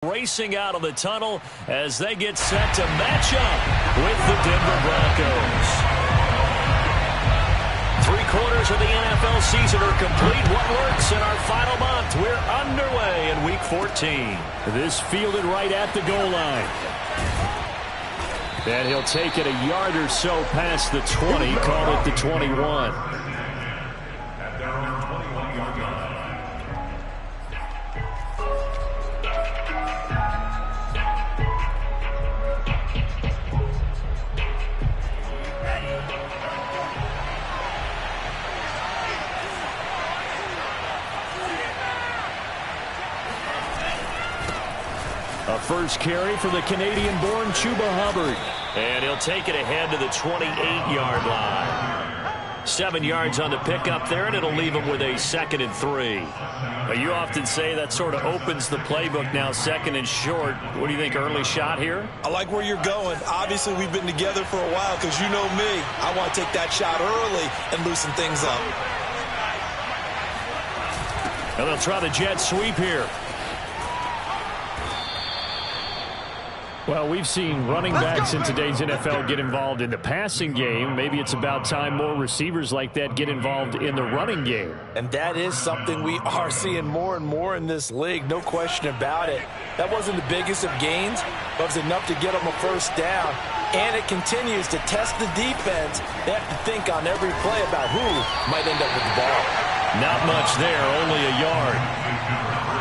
Racing out of the tunnel as they get set to match up with the Denver Broncos. 3/4 of the NFL season are complete. What works in our final month? We're underway in Week 14. This fielded right at the goal line. And he'll take it a yard or so past the 20, call it the 21. A first carry for the Canadian-born Chuba Hubbard. And he'll take it ahead to the 28-yard line. 7 yards on the pickup there, and it'll leave him with a 2nd and 3. You often say that sort of opens the playbook now, 2nd and short. What do you think, early shot here? I like where you're going. Obviously, we've been together for a while because you know me. I want to take that shot early and loosen things up. And they'll try the jet sweep here. Well, we've seen running backs in today's NFL get involved in the passing game. Maybe it's about time more receivers like that get involved in the running game. And that is something we are seeing more and more in this league, no question about it. That wasn't the biggest of gains, but it was enough to get them a first down. And it continues to test the defense. They have to think on every play about who might end up with the ball. Not much there, only a yard.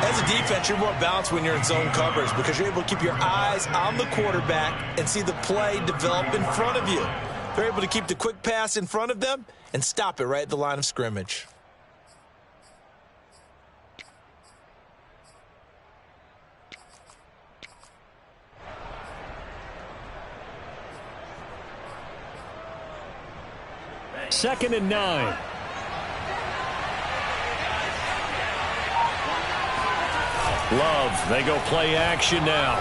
As a defense, you're more balanced when you're in zone coverage because you're able to keep your eyes on the quarterback and see the play develop in front of you. They're able to keep the quick pass in front of them and stop it right at the line of scrimmage. Second and 9. Love, they go play action now.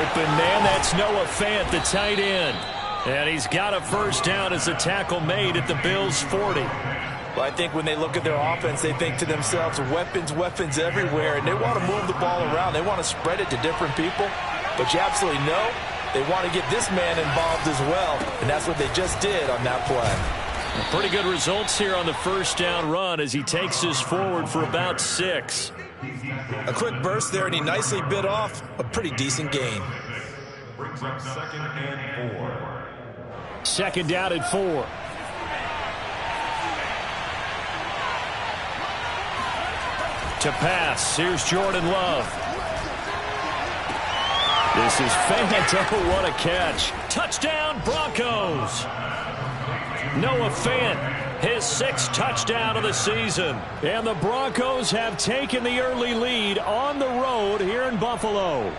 Open man, that's Noah Fant, the tight end. And he's got a first down as a tackle made at the Bills' 40. Well, I think when they look at their offense, they think to themselves, weapons, weapons everywhere, and they want to move the ball around. They want to spread it to different people. But you absolutely know they want to get this man involved as well, and that's what they just did on that play. Pretty good results here on the first down run as he takes us forward for about 6. A quick burst there, and he nicely bit off a pretty decent gain. Brings up 2nd and 4. 2nd down and 4. To pass, here's Jordan Love. This is Fant. What a catch. Touchdown, Broncos. Noah Fant, his 6th touchdown of the season. And the Broncos have taken the early lead on the road here in Buffalo.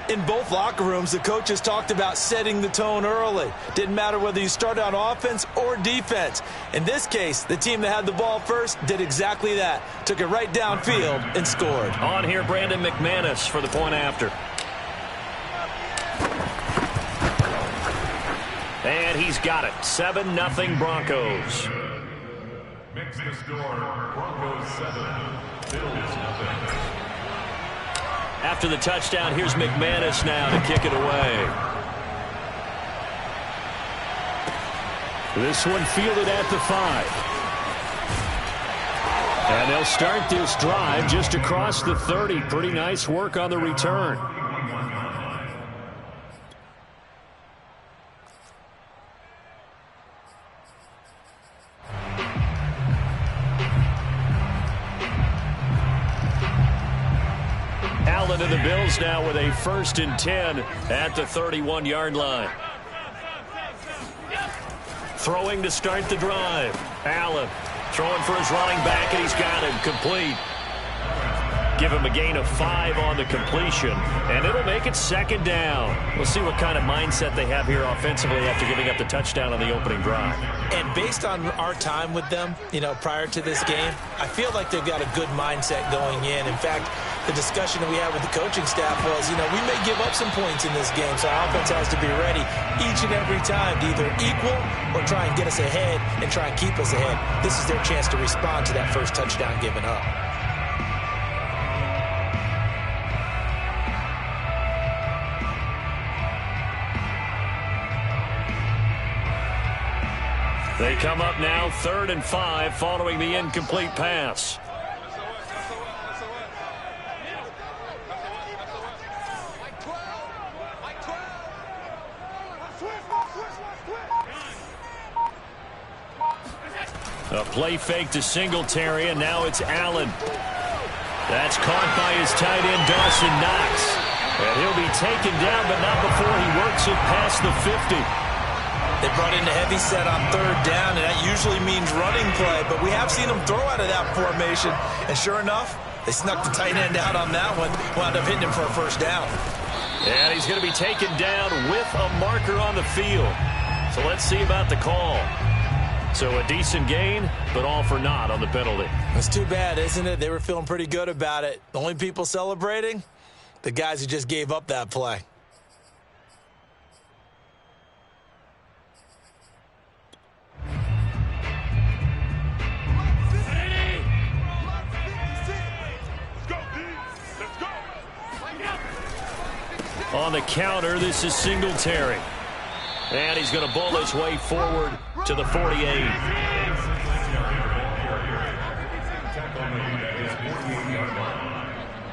In both locker rooms, the coaches talked about setting the tone early. Didn't matter whether you started on offense or defense. In this case, the team that had the ball first did exactly that. Took it right downfield and scored. On here, Brandon McManus for the point after. And he's got it. 7-0 Broncos. Makes the score Broncos 7, Bills 0. After the touchdown, here's McManus now to kick it away. This one fielded at the 5. And they'll start this drive just across the 30. Pretty nice work on the return. Allen and the Bills now with a 1st and 10 at the 31-yard line. Throwing to start the drive. Allen throwing for his running back, and he's got him complete. Give him a gain of 5 on the completion, and it'll make it 2nd down. We'll see what kind of mindset they have here offensively after giving up the touchdown on the opening drive. And based on our time with them, prior to this game, I feel like they've got a good mindset going in. In fact, the discussion that we had with the coaching staff was, we may give up some points in this game, so our offense has to be ready each and every time to either equal or try and get us ahead and try and keep us ahead. This is their chance to respond to that first touchdown given up. They come up now 3rd and 5 following the incomplete pass. A play fake to Singletary, and now it's Allen. That's caught by his tight end, Dawson Knox. And he'll be taken down, but not before he works it past the 50. They brought in the heavy set on 3rd down, and that usually means running play, but we have seen them throw out of that formation. And sure enough, they snuck the tight end out on that one, wound up hitting him for a 1st down. And he's going to be taken down with a marker on the field. So let's see about the call. So a decent gain, but all for naught on the penalty. It's too bad, isn't it? They were feeling pretty good about it. The only people celebrating, the guys who just gave up that play. On the counter, this is Singletary. And he's going to bowl his way forward to the 48.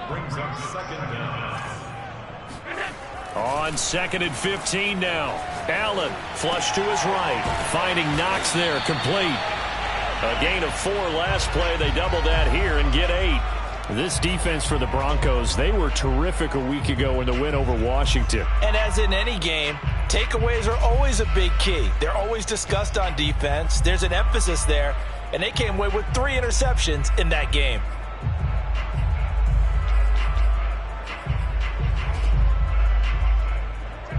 Brings up 2nd down. On 2nd and 15 now. Allen flush to his right. Finding Knox there, complete. A gain of 4 last play. They double that here and get 8. This defense for the Broncos, they were terrific a week ago in the win over Washington. And as in any game, takeaways are always a big key. They're always discussed on defense. There's an emphasis there, and they came away with 3 interceptions in that game.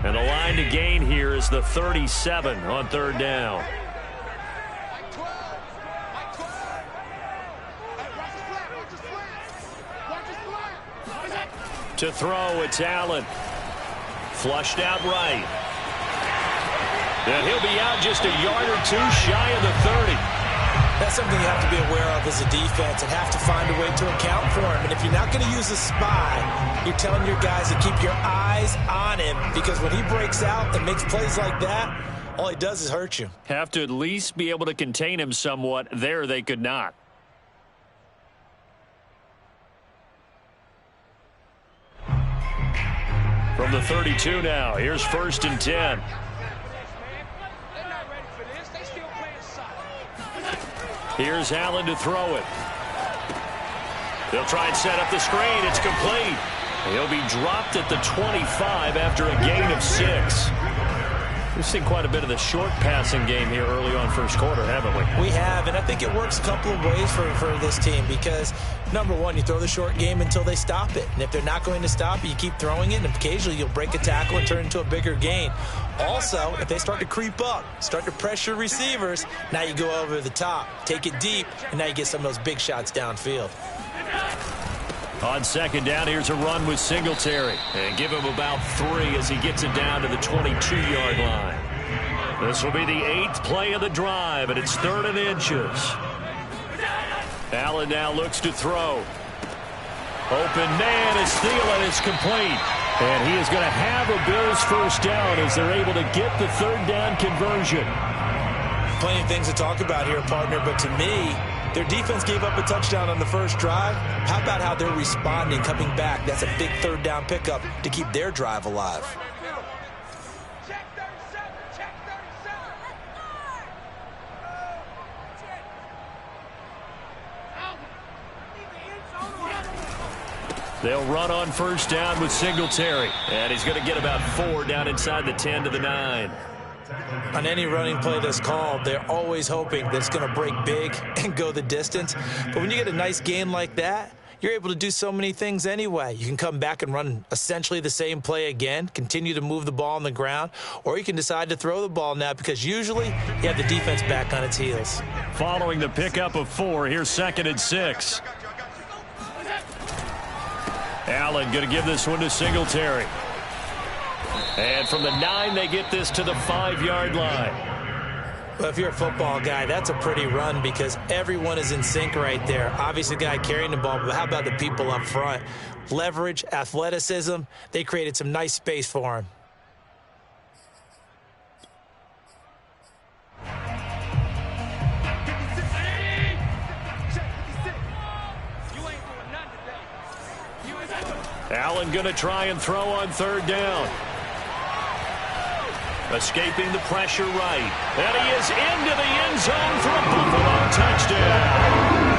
And the line to gain here is the 37 on 3rd down. To throw, it's Allen. Flushed out right. And he'll be out just a yard or 2 shy of the 30. That's something you have to be aware of as a defense and have to find a way to account for him. And if you're not going to use a spy, you're telling your guys to keep your eyes on him, because when he breaks out and makes plays like that, all he does is hurt you. Have to at least be able to contain him somewhat. There they could not. From the 32 now, here's 1st and 10. Here's Allen to throw it. They'll try and set up the screen. It's complete. He'll be dropped at the 25 after a gain of 6. We've seen quite a bit of the short passing game here early on 1st quarter, haven't we? We have, and I think it works a couple of ways for this team because, number one, you throw the short game until they stop it. And if they're not going to stop it, you keep throwing it, and occasionally you'll break a tackle and turn it into a bigger gain. Also, if they start to creep up, start to pressure receivers, now you go over the top, take it deep, and now you get some of those big shots downfield. On 2nd down, here's a run with Singletary. And give him about 3 as he gets it down to the 22-yard line. This will be the 8th play of the drive, and it's 3rd and inches. Allen now looks to throw. Open man is Thielen. It's complete. And he is going to have a Bills 1st down as they're able to get the 3rd down conversion. Plenty of things to talk about here, partner, but to me, their defense gave up a touchdown on the 1st drive. How about how they're responding, coming back? That's a big 3rd down pickup to keep their drive alive. They'll run on 1st down with Singletary. And he's going to get about 4 down inside the 10 to the 9. On any running play that's called, they're always hoping that it's going to break big and go the distance. But when you get a nice gain like that, you're able to do so many things anyway. You can come back and run essentially the same play again, continue to move the ball on the ground, or you can decide to throw the ball now because usually you have the defense back on its heels. Following the pickup of 4, here's 2nd and 6. Allen going to give this one to Singletary. And from the 9, they get this to the 5-yard line. Well, if you're a football guy, that's a pretty run because everyone is in sync right there. Obviously, the guy carrying the ball, but how about the people up front? Leverage, athleticism, they created some nice space for him. Allen going to try and throw on third down. Escaping the pressure right. And he is into the end zone for a Buffalo touchdown.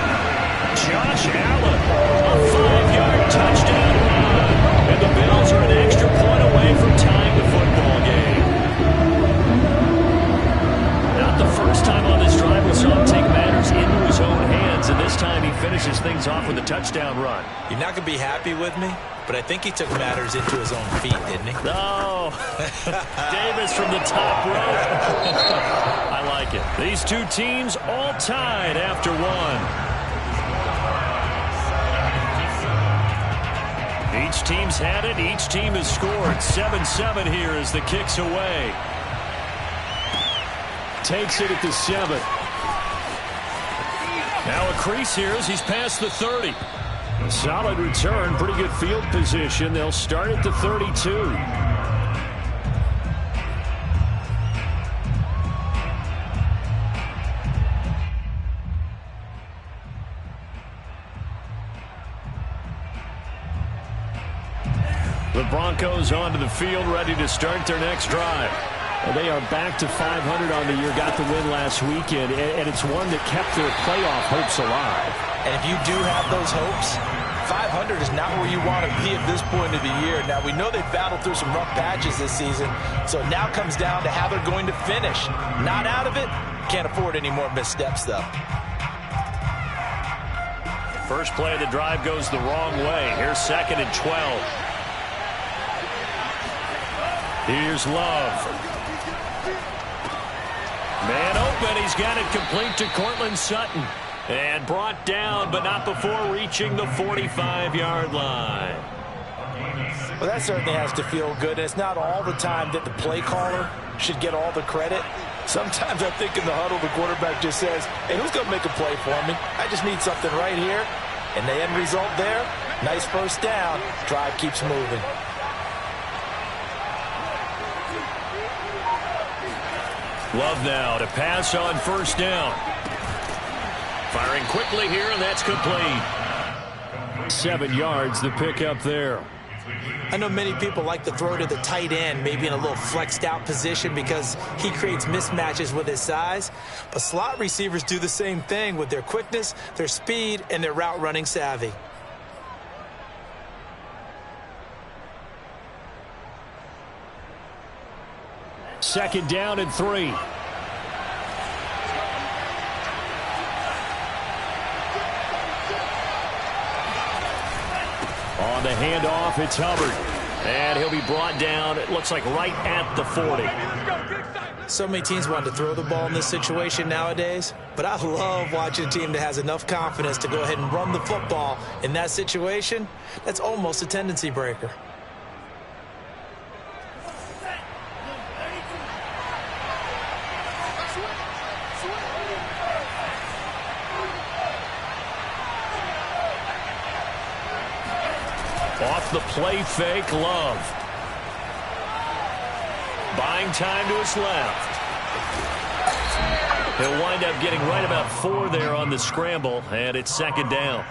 Josh Allen, a 5-yard touchdown run. And the Bills are an extra point away from tying the football game. Not the first time on this drive we saw him take matters into his own hands, and this time he finishes things off with a touchdown run. You're not going to be happy with me, but I think he took matters into his own feet, didn't he? No. Davis from the top rope. I like it. These two teams all tied after one. Each team's had it. Each team has scored. 7-7 here as the kick's away. Takes it at the 7. Now a crease here as he's past the 30. Solid return. Pretty good field position. They'll start at the 32. The Broncos onto the field, ready to start their next drive. They are back to 500 on the year, got the win last weekend, and it's one that kept their playoff hopes alive. And if you do have those hopes, 500 is not where you want to be at this point of the year. Now, we know they've battled through some rough patches this season, so it now comes down to how they're going to finish. Not out of it, can't afford any more missteps, though. First play of the drive goes the wrong way. Here's 2nd and 12. Here's Love. Man open. He's got it complete to Courtland Sutton. And brought down, but not before reaching the 45-yard line. Well, that certainly has to feel good. And it's not all the time that the play caller should get all the credit. Sometimes I think in the huddle, the quarterback just says, hey, who's going to make a play for me? I just need something right here. And the end result there, nice first down. Drive keeps moving. Love now to pass on first down. Firing quickly here, and that's complete. 7 yards, the pickup there. I know many people like to throw to the tight end, maybe in a little flexed out position because he creates mismatches with his size. But slot receivers do the same thing with their quickness, their speed, and their route running savvy. Second down and 3. On the handoff, it's Hubbard. And he'll be brought down, it looks like right at the 40. So many teams want to throw the ball in this situation nowadays, but I love watching a team that has enough confidence to go ahead and run the football in that situation. That's almost a tendency breaker. Off the play fake, Love. Buying time to his left. He'll wind up getting right about 4 there on the scramble, and it's 2nd down.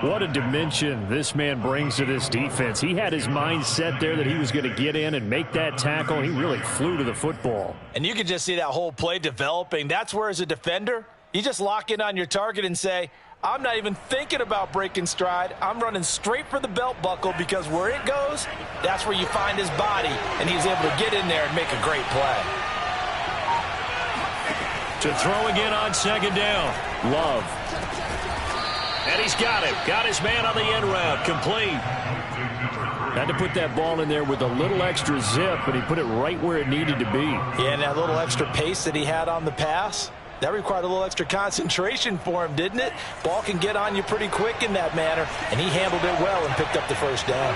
What a dimension this man brings to this defense. He had his mind set there that he was going to get in and make that tackle. He really flew to the football. And you can just see that whole play developing. That's where, as a defender, you just lock in on your target and say, I'm not even thinking about breaking stride. I'm running straight for the belt buckle because where it goes, that's where you find his body, and he's able to get in there and make a great play. To throw again on 2nd down. Love. And he's got it. Got his man on the end route. Complete. Had to put that ball in there with a little extra zip, but he put it right where it needed to be. Yeah, and that little extra pace that he had on the pass, that required a little extra concentration for him, didn't it? Ball can get on you pretty quick in that manner, and he handled it well and picked up the first down.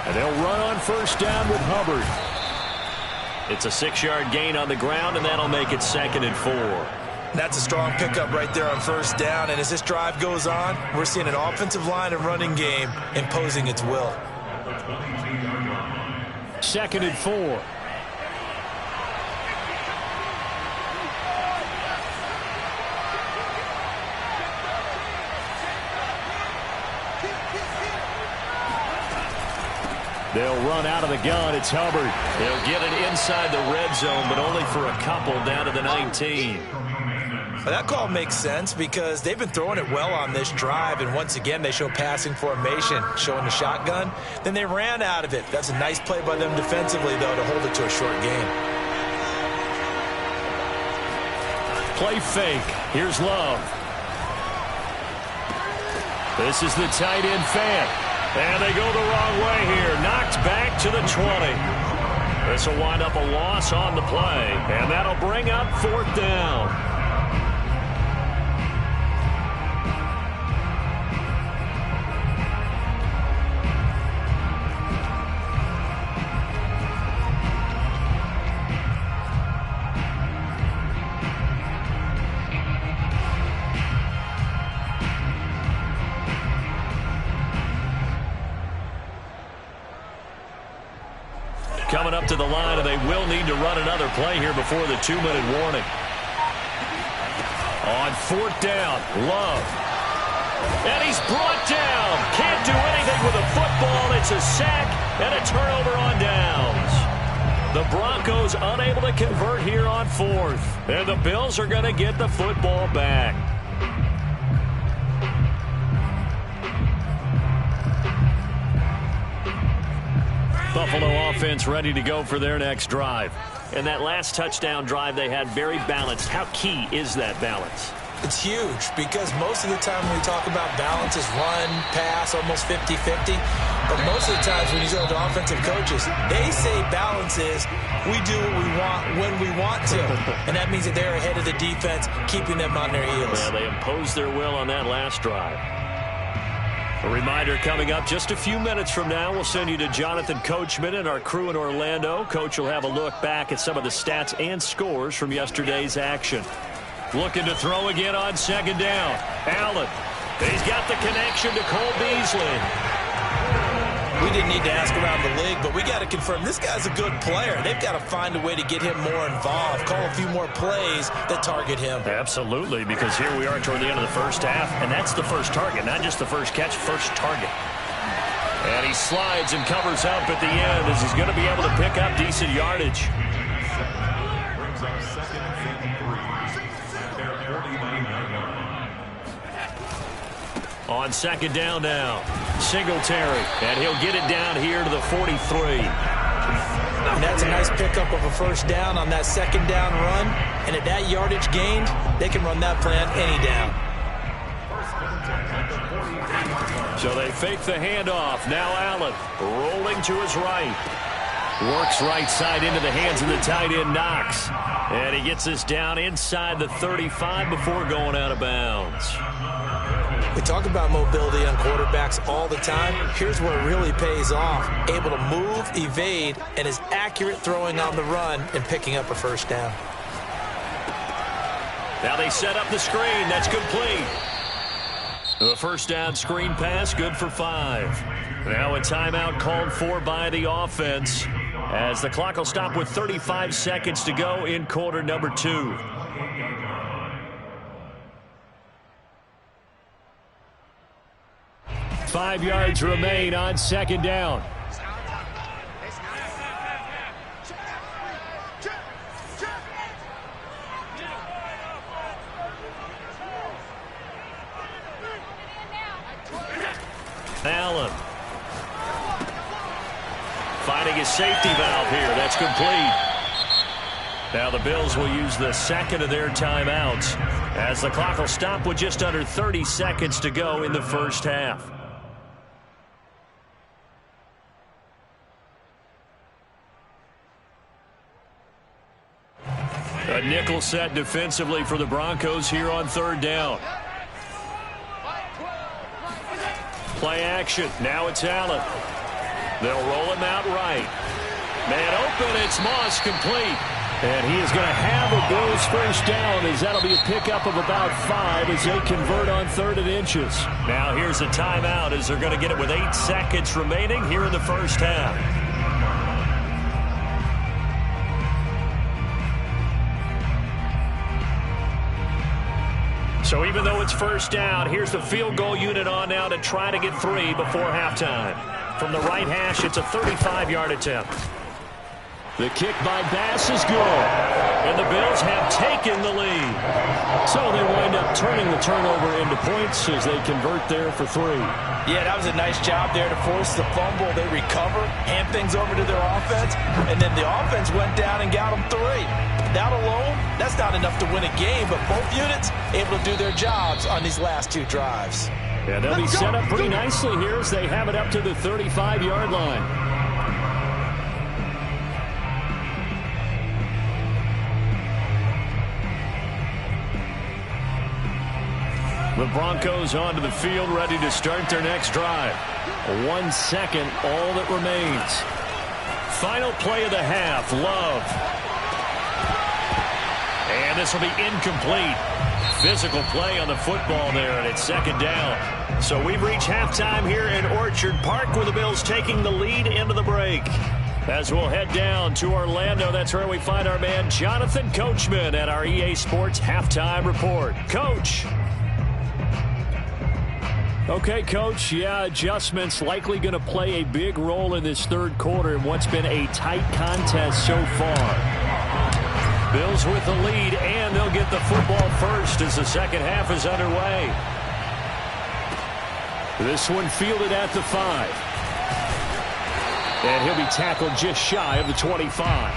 And they'll run on first down with Hubbard. It's a 6-yard gain on the ground, and that'll make it 2nd and 4. That's a strong pickup right there on first down, and as this drive goes on, we're seeing an offensive line and running game imposing its will. 2nd and 4. They'll run out of the gun. It's Hubbard. They'll get it inside the red zone, but only for a couple down to the 19. Well, that call makes sense because they've been throwing it well on this drive, and once again they show passing formation, showing the shotgun. Then they ran out of it. That's a nice play by them defensively, though, to hold it to a short gain. Play fake. Here's Love. This is the tight end fan. And they go the wrong way here. Knocked back to the 20. This will wind up a loss on the play. And that'll bring up 4th down. Coming up to the line, and they will need to run another play here before the 2-minute warning. On 4th down, Love. And he's brought down. Can't do anything with a football. It's a sack and a turnover on downs. The Broncos unable to convert here on 4th. And the Bills are going to get the football back. Buffalo offense ready to go for their next drive. And that last touchdown drive they had very balanced. How key is that balance? It's huge because most of the time when we talk about balance is run, pass, almost 50-50. But most of the times when you go to offensive coaches, they say balance is we do what we want when we want to. And that means that they're ahead of the defense, keeping them on their heels. Yeah, they imposed their will on that last drive. A reminder coming up just a few minutes from now. We'll send you to Jonathan Coachman and our crew in Orlando. Coach will have a look back at some of the stats and scores from yesterday's action. Looking to throw again on 2nd down. Allen. He's got the connection to Cole Beasley. We didn't need to ask around the league, but we got to confirm this guy's a good player. They've got to find a way to get him more involved, call a few more plays that target him. Absolutely, because here we are toward the end of the first half, and that's the first target, not just the first catch, first target. And he slides and covers up at the end as he's going to be able to pick up decent yardage. Brings up 2nd and 3. Their 49-yard line. On 2nd down now, Singletary, and he'll get it down here to the 43. And that's a nice pickup of a 1st down on that 2nd down run. And at that yardage gained, they can run that play on any down. So they fake the handoff. Now Allen rolling to his right. Works right side into the hands of the tight end, Knox. And he gets this down inside the 35 before going out of bounds. We talk about mobility on quarterbacks all the time. Here's where it really pays off. Able to move, evade, and is accurate throwing on the run and picking up a 1st down. Now they set up the screen. That's complete. The 1st down screen pass, good for 5. Now a timeout called for by the offense as the clock will stop with 35 seconds to go in quarter number 2. Five yards remain on 2nd down. Allen. Finding his safety valve here. That's complete. Now the Bills will use the 2nd of their timeouts as the clock will stop with just under 30 seconds to go in the first half. A nickel set defensively for the Broncos here on 3rd down. Play action. Now it's Allen. They'll roll him out right. Man open. It's Moss, complete. And he is going to have a Bills 1st down as that'll be a pickup of about 5 as they convert on 3rd and inches. Now here's a timeout as they're going to get it with 8 seconds remaining here in the first half. So even though it's first down, here's the field goal unit on now to try to get 3 before halftime. From the right hash, it's a 35-yard attempt. The kick by Bass is good. And the Bills have taken the lead. So they wind up turning the turnover into points as they convert there for 3. Yeah, that was a nice job there to force the fumble. They recover, hand things over to their offense, and then the offense went down and got them 3. That alone, that's not enough to win a game, but both units able to do their jobs on these last 2 drives. And they'll be set up pretty nicely here as they have it up to the 35-yard line. The Broncos onto the field, ready to start their next drive. 1 second, all that remains. Final play of the half, Love. And this will be incomplete. Physical play on the football there, and it's second down. So we've reached halftime here in Orchard Park with the Bills taking the lead into the break. As we'll head down to Orlando, that's where we find our man Jonathan Coachman at our EA Sports Halftime Report. Coach. Okay, Coach, yeah, adjustments likely going to play a big role in this third quarter in what's been a tight contest so far. Bills with the lead, and they'll get the football first as the second half is underway. This one fielded at the 5. And he'll be tackled just shy of the 25.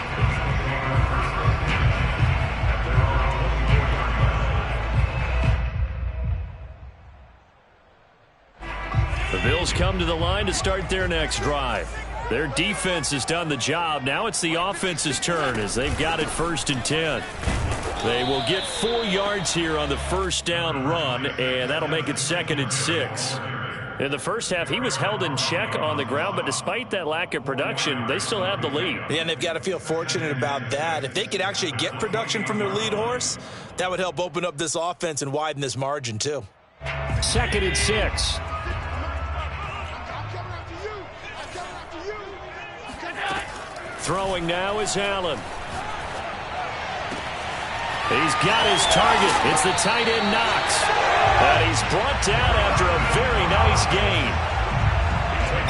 The Bills come to the line to start their next drive. Their defense has done the job. Now it's the offense's turn as they've got it 1st and 10. They will get 4 yards here on the first down run, and that'll make it 2nd and 6. In the first half, he was held in check on the ground, but despite that lack of production, they still have the lead. Yeah, and they've got to feel fortunate about that. If they could actually get production from their lead horse, that would help open up this offense and widen this margin too. 2nd and 6. Throwing now is Allen. He's got his target. It's the tight end Knox. And he's brought down after a very nice gain.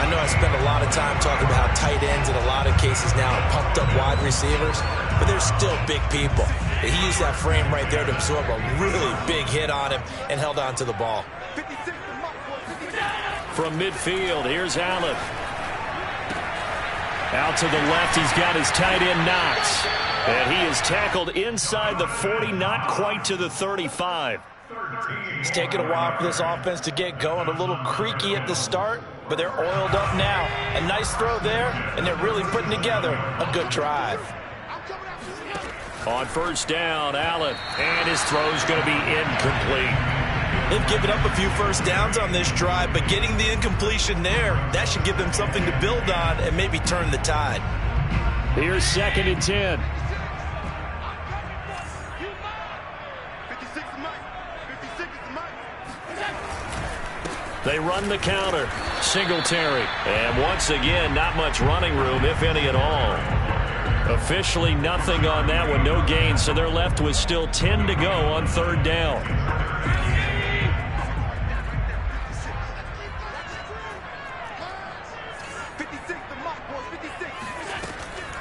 I know I spend a lot of time talking about how tight ends in a lot of cases now are pumped up wide receivers, but they're still big people. He used that frame right there to absorb a really big hit on him and held on to the ball. From midfield, here's Allen. Out to the left, he's got his tight end Knox. And he is tackled inside the 40, not quite to the 35. It's taken a while for this offense to get going. A little creaky at the start, but they're oiled up now. A nice throw there, and they're really putting together a good drive. On first down, Allen. And his throw's going to be incomplete. They've given up a few first downs on this drive, but getting the incompletion there, that should give them something to build on and maybe turn the tide. Here's 2nd and 10. They run the counter. Singletary. And once again, not much running room, if any at all. Officially nothing on that one, no gain, so they're left with still 10 to go on 3rd down.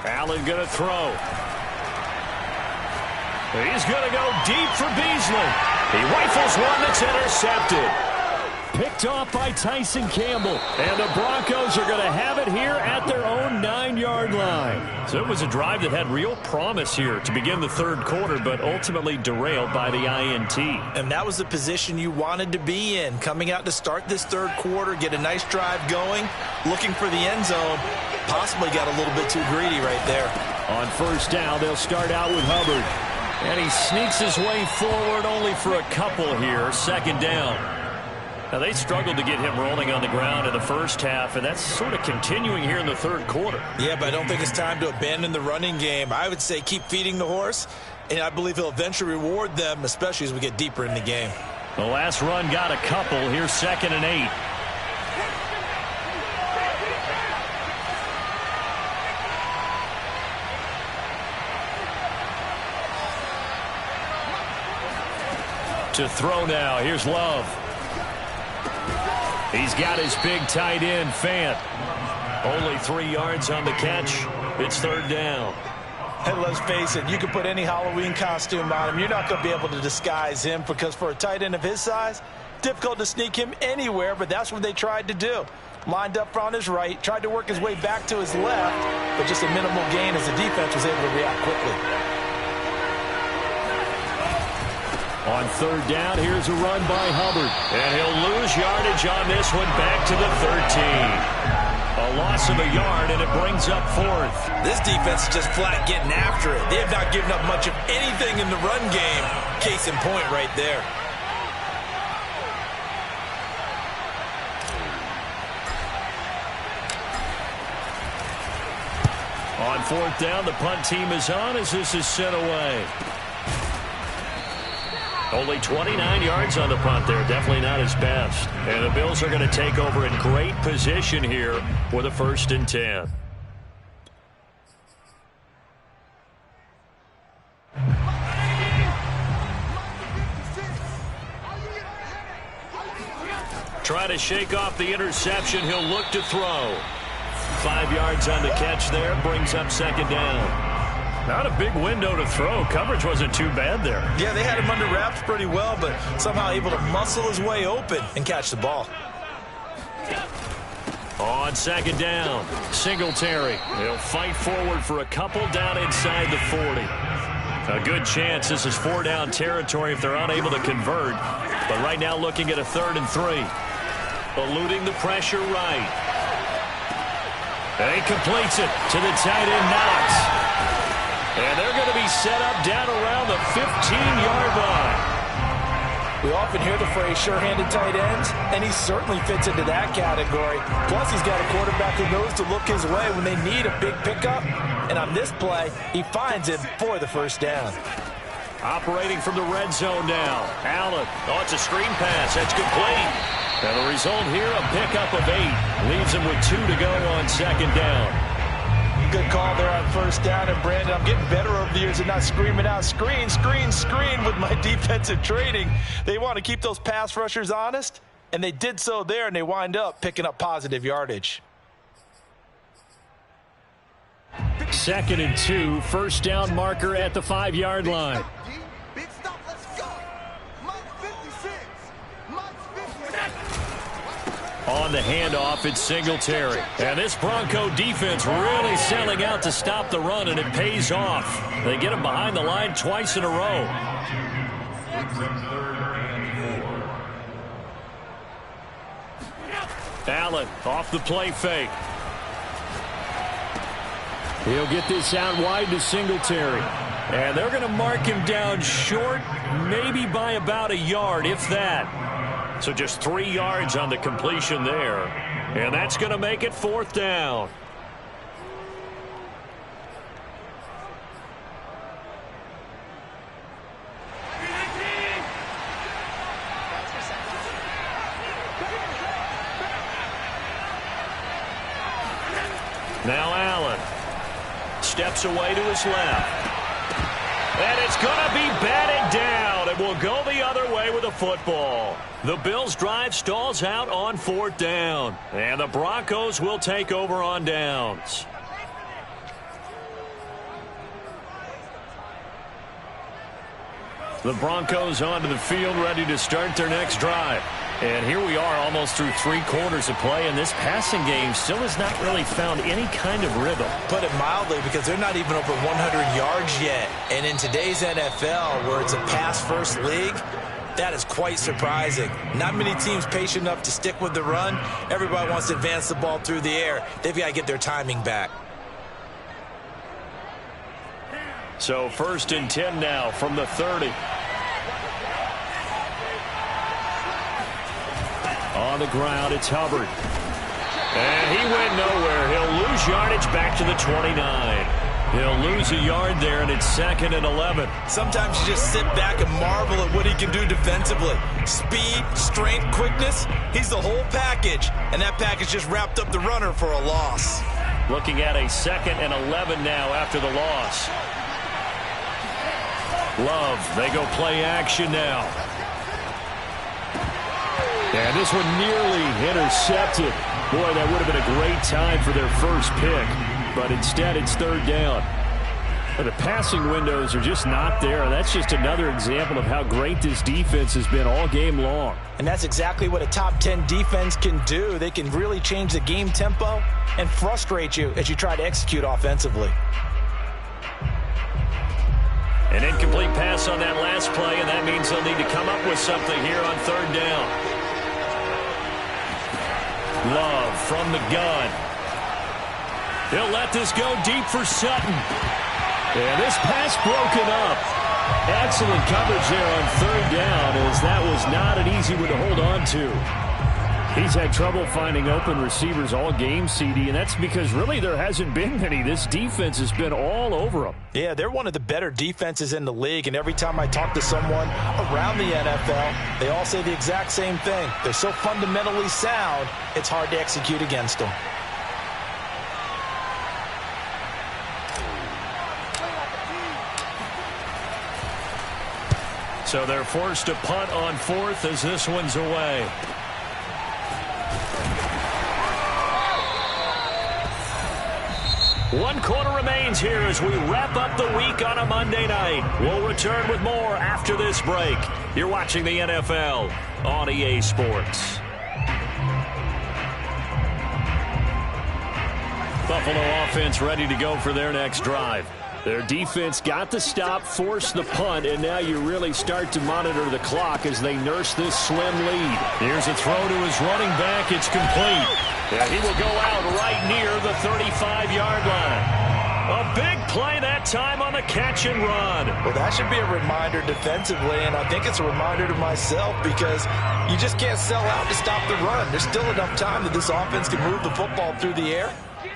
Allen going to throw. He's going to go deep for Beasley. He rifles one that's intercepted. Picked off by Tyson Campbell. And the Broncos are going to have it here at their own 9-yard line. So it was a drive that had real promise here to begin the 3rd quarter, but ultimately derailed by the INT. And that was the position you wanted to be in. Coming out to start this 3rd quarter, get a nice drive going, looking for the end zone. Possibly got a little bit too greedy right there. On first down, they'll start out with Hubbard. And he sneaks his way forward only for a couple here. 2nd down. Now, they struggled to get him rolling on the ground in the first half, and that's sort of continuing here in the 3rd quarter. Yeah, but I don't think it's time to abandon the running game. I would say keep feeding the horse, and I believe he'll eventually reward them, especially as we get deeper in the game. The last run got a couple. Here's 2nd and 8. To throw now. Here's Love. He's got his big tight end, Fant. Only 3 yards on the catch. It's third down. And let's face it, you can put any Halloween costume on him. You're not going to be able to disguise him because for a tight end of his size, difficult to sneak him anywhere, but that's what they tried to do. Lined up on his right, tried to work his way back to his left, but just a minimal gain as the defense was able to react quickly. On third down, here's a run by Hubbard. And he'll lose yardage on this one back to the 13. A loss of a yard, and it brings up fourth. This defense is just flat getting after it. They have not given up much of anything in the run game. Case in point right there. On fourth down, the punt team is on as this is sent away. Only 29 yards on the punt there. Definitely not his best. And the Bills are going to take over in great position here with a 1st and 10. Try to shake off the interception. He'll look to throw. 5 yards on the catch there. Brings up second down. Not a big window to throw. Coverage wasn't too bad there. Yeah, they had him under wraps pretty well, but somehow able to muscle his way open and catch the ball. On second down, Singletary. He'll fight forward for a couple down inside the 40. A good chance this is 4-down territory if they're unable to convert. But right now looking at a 3rd and 3. Eluding the pressure right. And he completes it to the tight end Knox. And they're going to be set up down around the 15-yard line. We often hear the phrase sure-handed tight ends, and he certainly fits into that category. Plus, he's got a quarterback who knows to look his way when they need a big pickup. And on this play, he finds it for the 1st down. Operating from the red zone now. Allen. Oh, it's a screen pass. That's complete. And the result here, a pickup of 8. Leaves him with 2 to go on second down. Good call there on 1st down. And, Brandon, I'm getting better over the years at not screaming out, screen, screen, screen with my defensive training. They want to keep those pass rushers honest, and they did so there, and they wind up picking up positive yardage. 2nd and 2, 1st down marker at the 5-yard line. Big stop, let's go. Mike 56. Mike 56. On the handoff, it's Singletary. And this Bronco defense really selling out to stop the run, and it pays off. They get him behind the line twice in a row. Allen off the play fake. He'll get this out wide to Singletary. And they're going to mark him down short, maybe by about a yard, if that. So just 3 yards on the completion there. And that's going to make it 4th down. Now Allen steps away to his left. And it's going to be batted down. It will go the other way with a football. The Bills' drive stalls out on 4th down. And the Broncos will take over on downs. The Broncos onto the field, ready to start their next drive. And here we are almost through 3 quarters of play, and this passing game still has not really found any kind of rhythm. Put it mildly, because they're not even over 100 yards yet. And in today's NFL, where it's a pass-first league, that is quite surprising. Not many teams patient enough to stick with the run. Everybody wants to advance the ball through the air. They've got to get their timing back. So 1st and 10 now from the 30. On the ground, it's Hubbard. And he went nowhere. He'll lose yardage back to the 29. He'll lose a yard there, and it's 2nd and 11. Sometimes you just sit back and marvel at what he can do defensively. Speed, strength, quickness, he's the whole package. And that package just wrapped up the runner for a loss. Looking at a 2nd and 11 now after the loss. Love, they go play action now. And this one nearly intercepted. Boy, that would have been a great time for their first pick. But instead, it's third down. The passing windows are just not there. That's just another example of how great this defense has been all game long. And that's exactly what a top 10 defense can do. They can really change the game tempo and frustrate you as you try to execute offensively. An incomplete pass on that last play, and that means they'll need to come up with something here on third down. Love from the gun. He'll let this go deep for Sutton. And this pass broken up. Excellent coverage there on third down, as that was not an easy one to hold on to. He's had trouble finding open receivers all game, CD, and that's because really there hasn't been many. This defense has been all over them. Yeah, they're one of the better defenses in the league, and every time I talk to someone around the NFL, they all say the exact same thing. They're so fundamentally sound, it's hard to execute against them. So they're forced to punt on fourth as this one's away. One quarter remains here as we wrap up the week on a Monday night. We'll return with more after this break. You're watching the NFL on EA Sports. Buffalo offense ready to go for their next drive. Their defense got the stop, forced the punt, and now you really start to monitor the clock as they nurse this slim lead. Here's a throw to his running back. It's complete. And he will go out right near the 35-yard line. A big play that time on the catch and run. Well, that should be a reminder defensively, and I think it's a reminder to myself because you just can't sell out to stop the run. There's still enough time that this offense can move the football through the air,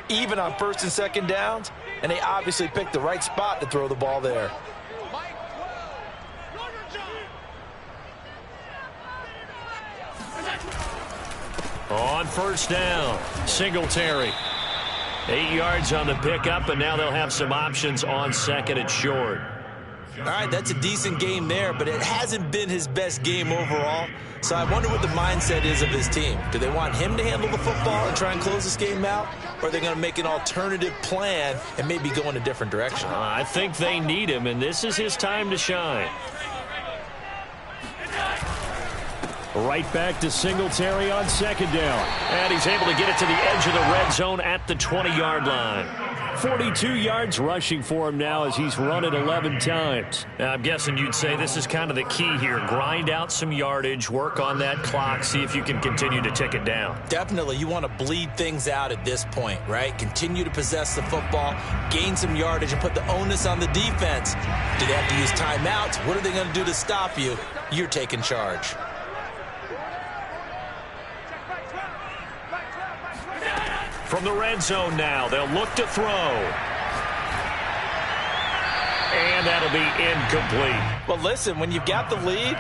even on first and second downs, and they obviously picked the right spot to throw the ball there. On first down, Singletary. 8 yards on the pickup, and now they'll have some options on second and short. All right, that's a decent game there, but it hasn't been his best game overall. So I wonder what the mindset is of his team. Do they want him to handle the football and try and close this game out? Or are they going to make an alternative plan and maybe go in a different direction? I think they need him, and this is his time to shine. Right back to Singletary on second down. And he's able to get it to the edge of the red zone at the 20-yard line. 42 yards rushing for him now as he's run it 11 times. Now, I'm guessing you'd say this is kind of the key here. Grind out some yardage, work on that clock, see if you can continue to tick it down. Definitely, you want to bleed things out at this point, right? Continue to possess the football, gain some yardage, and put the onus on the defense. Do they have to use timeouts? What are they going to do to stop you? You're taking charge. From the red zone now, they'll look to throw. And that'll be incomplete. Well, listen, when you've got the lead,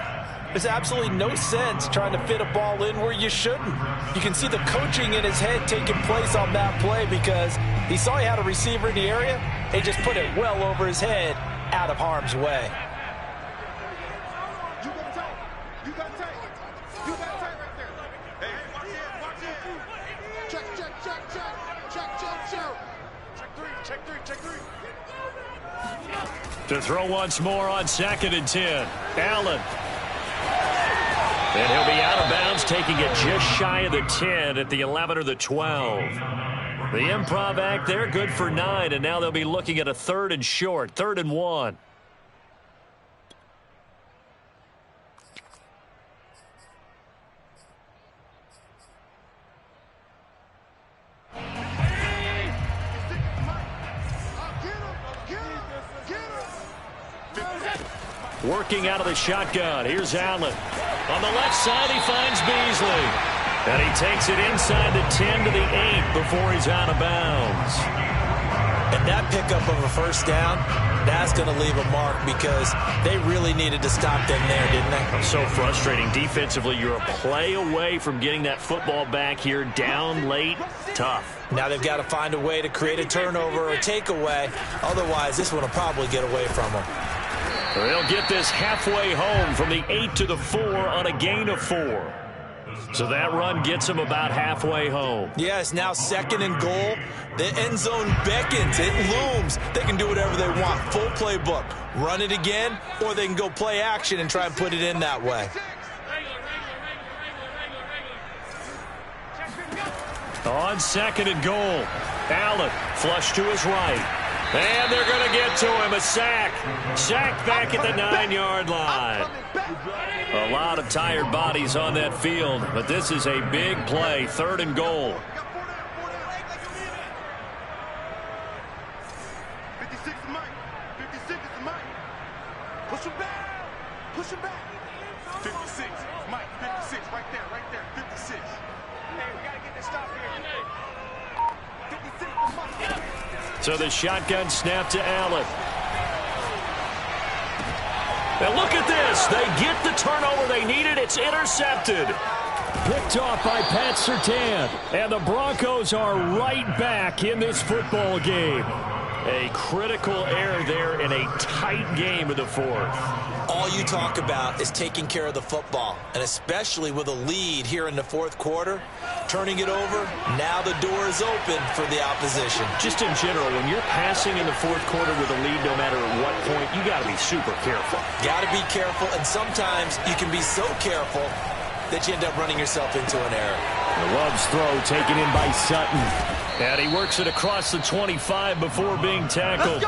there's absolutely no sense trying to fit a ball in where you shouldn't. You can see the coaching in his head taking place on that play because he saw he had a receiver in the area. He just put it well over his head, out of harm's way. You got tight right there. Hey, watch it. Check. Check three. To throw once more on second and 10. Allen. And he'll be out of bounds, taking it just shy of the 10 at the 11 or the 12. The improv act there, good for 9, and now they'll be looking at a third and short, 3rd and 1. Working out of the shotgun. Here's Allen. On the left side, he finds Beasley. And he takes it inside the 10 to the 8 before he's out of bounds. And that pickup of a first down, that's going to leave a mark because they really needed to stop them there, didn't they? So frustrating. Defensively, you're a play away from getting that football back here. Down late, tough. Now they've got to find a way to create a turnover or a takeaway. Otherwise, this one will probably get away from them. They'll get this halfway home from the 8 to the 4 on a gain of 4. So that run gets them about halfway home. Yeah, it's now 2nd and goal. The end zone beckons. It looms. They can do whatever they want. Full playbook. Run it again, or they can go play action and try and put it in that way. On 2nd and goal, Allen flush to his right. And they're going to get to him. A sack. Sack back at the 9-yard line. A lot of tired bodies on that field, but this is a big play. 3rd and goal. 56 is Mike. 56 is Mike. Push him back. Push him back. 56. Mike, 56. Right there, right there. 56. Hey, we got to get this stop here. 56 is Mike. So the shotgun snap to Allen. Now look at this. They get the turnover they needed. It's intercepted. Picked off by Pat Surtain. And the Broncos are right back in this football game. A critical error there in a tight game of the 4th. All you talk about is taking care of the football, and especially with a lead here in the 4th quarter, turning it over, now the door is open for the opposition. Just in general, when you're passing in the 4th quarter with a lead, no matter at what point, you got to be super careful. Got to be careful, and sometimes you can be so careful that you end up running yourself into an error. The Love's throw taken in by Sutton. And he works it across the 25 before being tackled.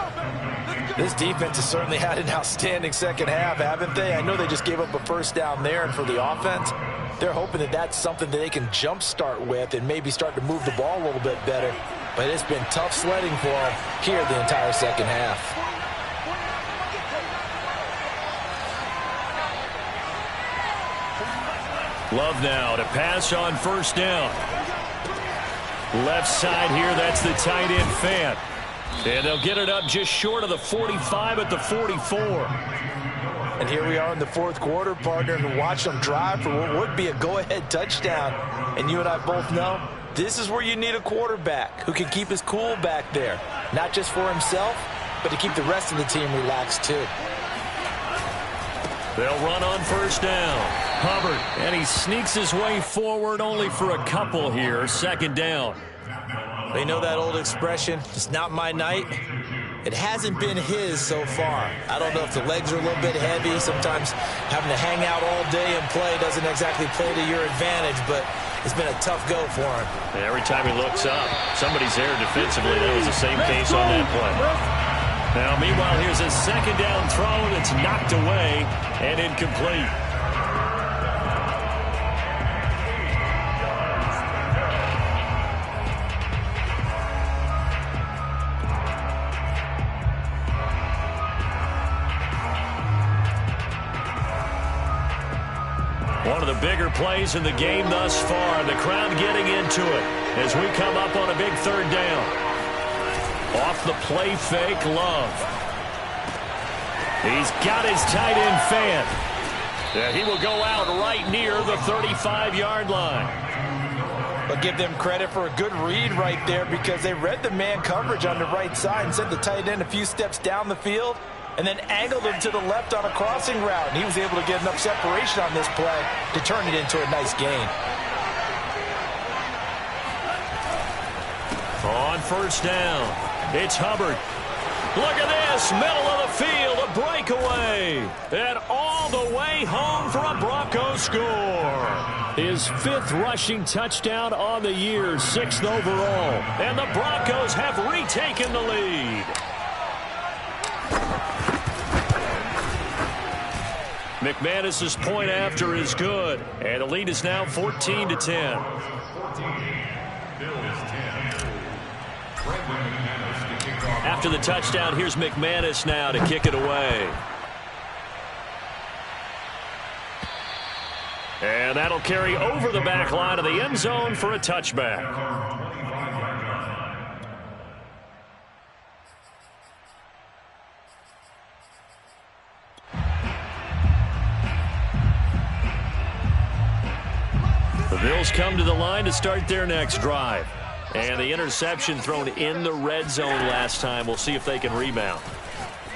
This defense has certainly had an outstanding second half, haven't they? I know they just gave up a first down there, and for the offense, they're hoping that that's something that they can jumpstart with and maybe start to move the ball a little bit better. But it's been tough sledding for them here the entire second half. Love now to pass on 1st down. Left side here, that's the tight end Fant. And they'll get it up just short of the 45 at the 44. And here we are in the 4th quarter, partner, and watch them drive for what would be a go-ahead touchdown. And you and I both know this is where you need a quarterback who can keep his cool back there. Not just for himself, but to keep the rest of the team relaxed too. They'll run on 1st down. Hubbard, and he sneaks his way forward only for a couple here. 2nd down. They know that old expression, it's not my night. It hasn't been his so far. I don't know if the legs are a little bit heavy. Sometimes having to hang out all day and play doesn't exactly play to your advantage, but it's been a tough go for him. And every time he looks up, somebody's there defensively. That was the same case on that play. Now, meanwhile, here's a 2nd down throw that's knocked away and incomplete. One of the bigger plays in the game thus far. The crowd getting into it as we come up on a big 3rd down. Off the play fake, Love. He's got his tight end Fant. And he will go out right near the 35-yard line. But give them credit for a good read right there because they read the man coverage on the right side and sent the tight end a few steps down the field and then angled him to the left on a crossing route. And he was able to get enough separation on this play to turn it into a nice gain. On 1st down, it's Hubbard. Look at this, middle of the field, a breakaway. And all the way home for a Broncos score. His 5th rushing touchdown on the year, 6th overall. And the Broncos have retaken the lead. McManus's point after is good. And the lead is now 14-10. 14, Bills 10. After the touchdown, here's McManus now to kick it away. And that'll carry over the back line of the end zone for a touchback. The Bills come to the line to start their next drive. And the interception thrown in the red zone last time. We'll see if they can rebound.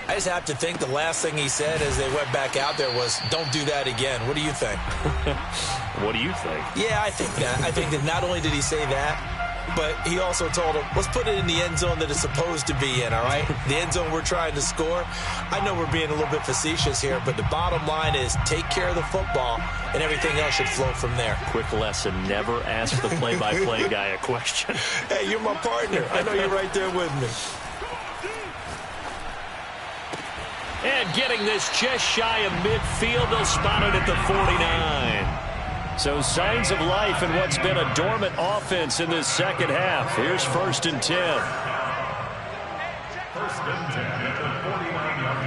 I just have to think the last thing he said as they went back out there was, don't do that again. What do you think? What do you think? Yeah, I think that. I think that not only did he say that, but he also told him, let's put it in the end zone that it's supposed to be in, all right? The end zone we're trying to score. I know we're being a little bit facetious here, but the bottom line is take care of the football, and everything else should flow from there. Quick lesson, never ask the play-by-play guy a question. Hey, you're my partner. I know you're right there with me. And getting this just shy of midfield, they'll spot it at the 49. So signs of life in what's been a dormant offense in this second half. Here's 1st and 10. 1st and 10 at the 49-yard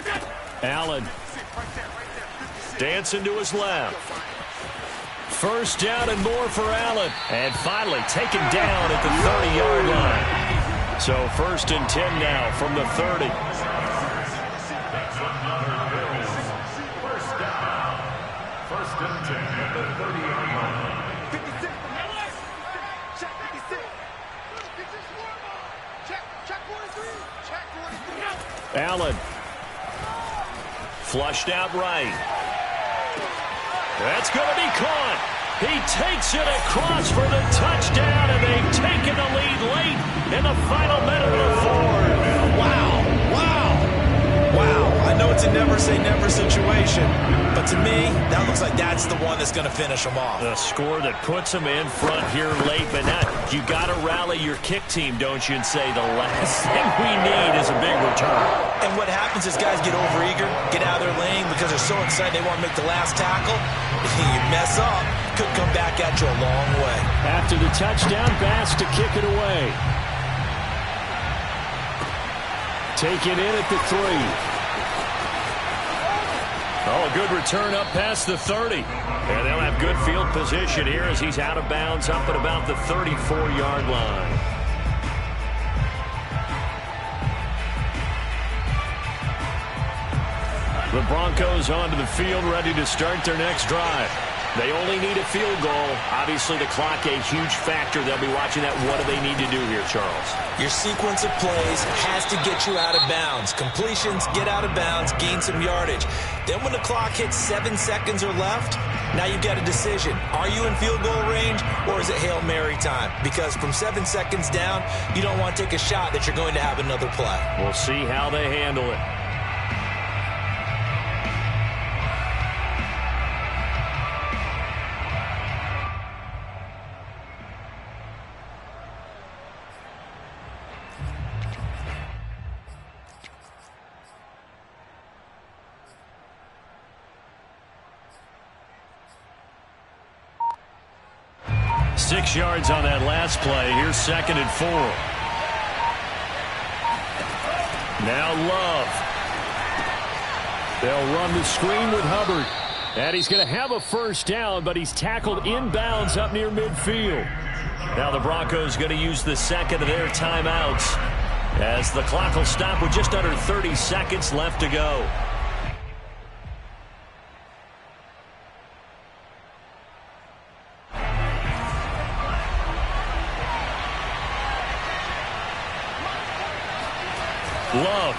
line. Allen dancing to his left. 1st down and more for Allen. And finally taken down at the 30-yard line. So 1st and 10 now from the 30. That's another Bills. 1st down. 1st and 10 at the 30-yard line. 56. Check 56. Check 43. Check 43. Allen Flushed out right. That's going to be caught. He takes it across for the touchdown, and they've taken the lead late in the final minute of the fourth. Wow. I know it's a never-say-never situation, but to me, that looks like that's the one that's going to finish them off. A score that puts them in front here late, but now you got to rally your kick team, don't you, and say the last thing we need is a big return. And what happens is guys get overeager, get out of their lane because they're so excited they want to make the last tackle. You mess up, could come back at you a long way. After the touchdown, Bass to kick it away. Take it in at the 3. Oh, a good return up past the 30. And they'll have good field position here as he's out of bounds up at about the 34-yard line. The Broncos onto the field, ready to start their next drive. They only need a field goal. Obviously, the clock a huge factor. They'll be watching that. What do they need to do here, Charles? Your sequence of plays has to get you out of bounds. Completions, get out of bounds, gain some yardage. Then when the clock hits 7 seconds or left, now you've got a decision. Are you in field goal range, or is it Hail Mary time? Because from 7 seconds down, you don't want to take a shot that you're going to have another play. We'll see how they handle it. Six yards on that last play. Here's 2nd and 4. Now Love. They'll run the screen with Hubbard. And he's going to have a 1st down, but he's tackled inbounds up near midfield. Now the Broncos going to use the second of their timeouts as the clock will stop with just under 30 seconds left to go. Love.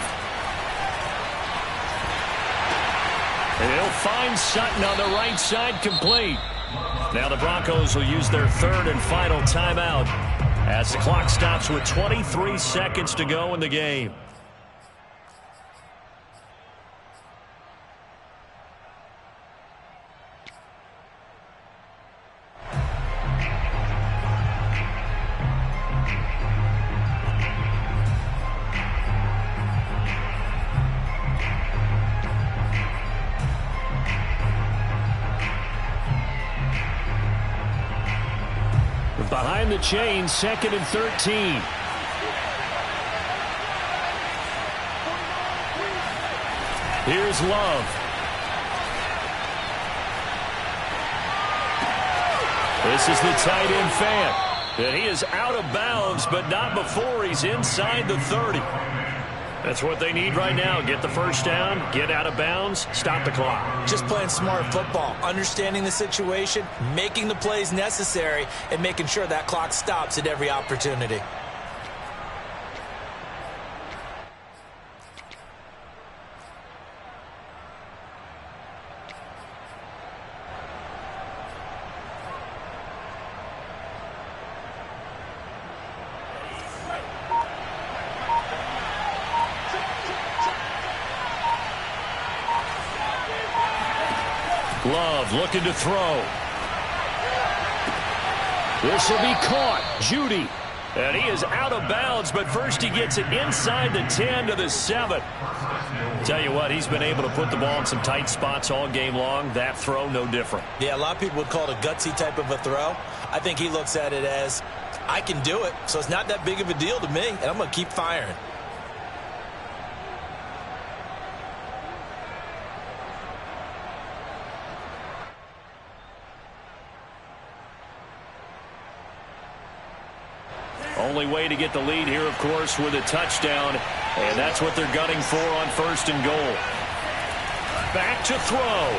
And he'll find Sutton on the right side, complete. Now the Broncos will use their 3rd and final timeout as the clock stops with 23 seconds to go in the game. Behind the chain, 2nd and 13. Here's Love. This is the tight end fan. And he is out of bounds, but not before he's inside the 30. That's what they need right now. Get the 1st down, get out of bounds, stop the clock. Just playing smart football, understanding the situation, making the plays necessary, and making sure that clock stops at every opportunity. Love looking to throw. This will be caught. Judy. And he is out of bounds, but first he gets it inside the 10 to the 7. Tell you what, he's been able to put the ball in some tight spots all game long. That throw, no different. Yeah, a lot of people would call it a gutsy type of a throw. I think he looks at it as, I can do it, so it's not that big of a deal to me, and I'm going to keep firing. Only way to get the lead here, of course, with a touchdown. And that's what they're gunning for on 1st and goal. Back to throw.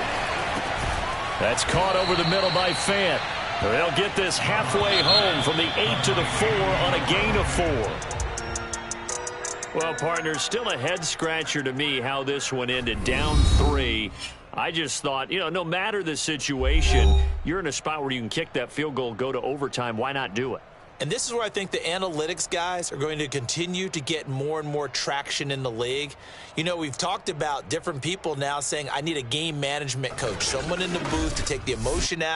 That's caught over the middle by Fant. They'll get this halfway home from the 8 to the 4 on a gain of 4. Well, partners, still a head-scratcher to me how this one ended. Down 3. I just thought, no matter the situation, you're in a spot where you can kick that field goal, go to overtime. Why not do it? And this is where I think the analytics guys are going to continue to get more and more traction in the league. We've talked about different people now saying, I need a game management coach, someone in the booth to take the emotion out.